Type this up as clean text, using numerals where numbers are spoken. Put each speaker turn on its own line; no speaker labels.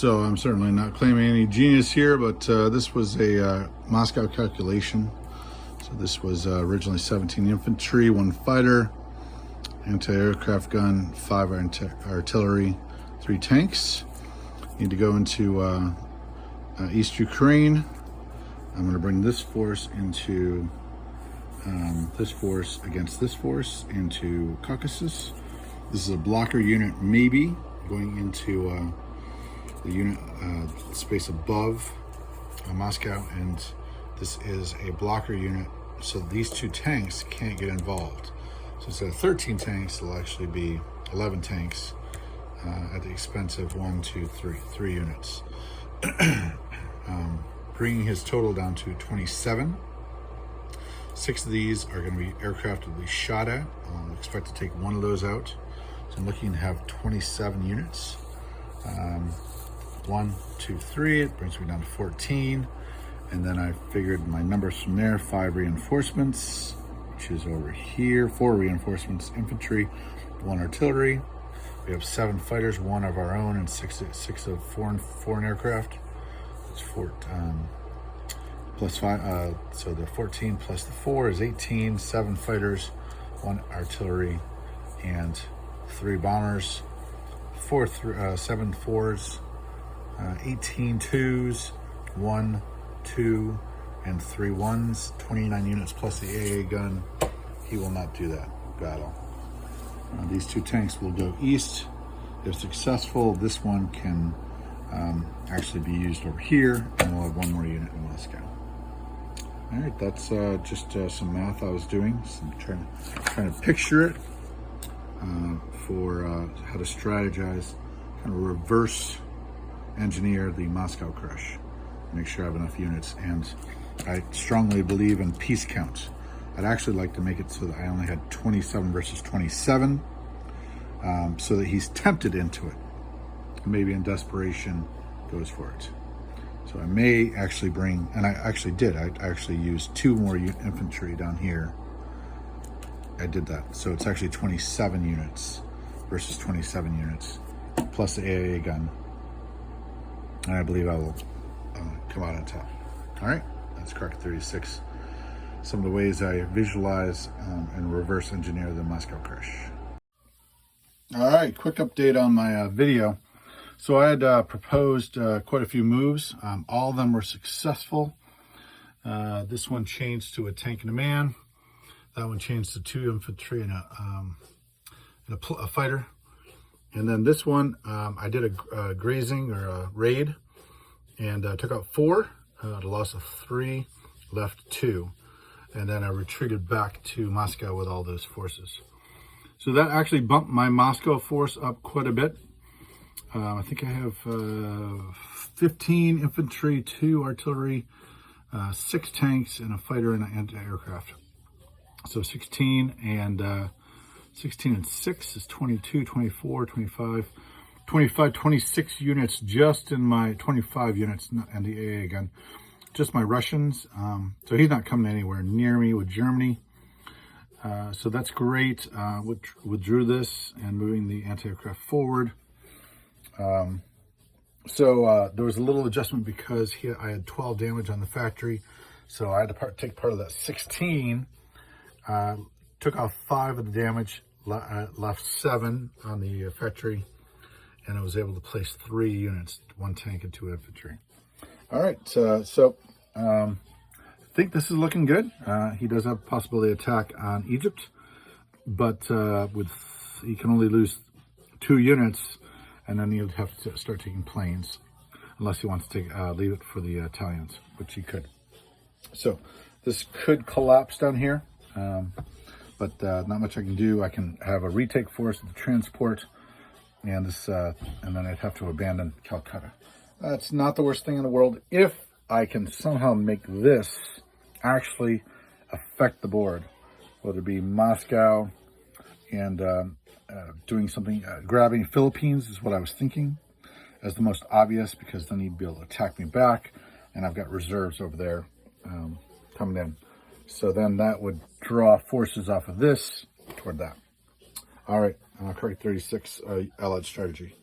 So I'm certainly not claiming any genius here, but this was a Moscow calculation. So this was originally 17 infantry, 1 fighter, anti-aircraft gun, 5 artillery, 3 tanks. Need to go into East Ukraine. I'm going to bring this force into this force against this force into Caucasus. This is a blocker unit, maybe going into the unit space above Moscow, and this is a blocker unit, so these 2 tanks can't get involved. So instead of 13 tanks, it'll actually be 11 tanks at the expense of 3 units. Bringing his total down to 27. 6 of these are going to be aircraft to be shot at. I'll expect to take 1 of those out. So I'm looking to have 27 units. 1, 2, 3, it brings me down to 14. And then I figured my numbers from there, 5 reinforcements, which is over here, 4 reinforcements, infantry, 1 artillery. We have 7 fighters, 1 of our own, and 6 of foreign aircraft. That's 4, plus 5, so the 14 plus the 4 is 18, 7 fighters, 1 artillery, and 3 bombers, 7 fours, 18 twos, 1, 2, and 3 ones, 29 units plus the AA gun. He will not do that battle. These 2 tanks will go east. If successful, this one can actually be used over here, and we'll have 1 more unit in Moscow. All right, that's just some math I was doing. So I'm trying to picture it for how to strategize, kind of reverse engineer the Moscow crush, make sure I have enough units. And I strongly believe in piece count. I'd actually like to make it so that I only had 27 versus 27, so that he's tempted into it. Maybe in desperation goes for it. So I may actually bring, and I actually did, I actually used 2 more infantry down here. I did that. So it's actually 27 units versus 27 units, plus the AA gun. And I believe I will come out on top. All right, that's Crockett 36. Some of the ways I visualize and reverse engineer the Moscow crush. All right, quick update on my video. So I had proposed quite a few moves. All of them were successful. This one changed to a tank and a man. That one changed to 2 infantry and a fighter. And then this one, I did a grazing or a raid, and took out 4, at a loss of 3, left 2. And then I retreated back to Moscow with all those forces. So that actually bumped my Moscow force up quite a bit. I think I have 15 infantry, 2 artillery, 6 tanks, and a fighter and an anti-aircraft. So 16 and 6 is 22, 24, 25, 26 units just in my 25 units and the AA gun. Just my Russians. So he's not coming anywhere near me with Germany. So that's great. Withdrew this and moving the anti-aircraft forward. So there was a little adjustment because I had 12 damage on the factory. So I had to take part of that 16. Took off 5 of the damage, left 7 on the factory, and I was able to place 3 units, 1 tank and 2 infantry. All right, so I think this is looking good. He does have possibility attack on Egypt, but he can only lose 2 units, and then he'll have to start taking planes, unless he wants to leave it for the Italians, which he could. So this could collapse down here. But not much I can do. I can have a retake force at the transport, and then I'd have to abandon Calcutta. That's not the worst thing in the world if I can somehow make this actually affect the board, whether it be Moscow and doing something, grabbing Philippines is what I was thinking as the most obvious, because then he'd be able to attack me back, and I've got reserves over there coming in. So then that would draw forces off of this toward that. All right, Crockett 36 Allied strategy.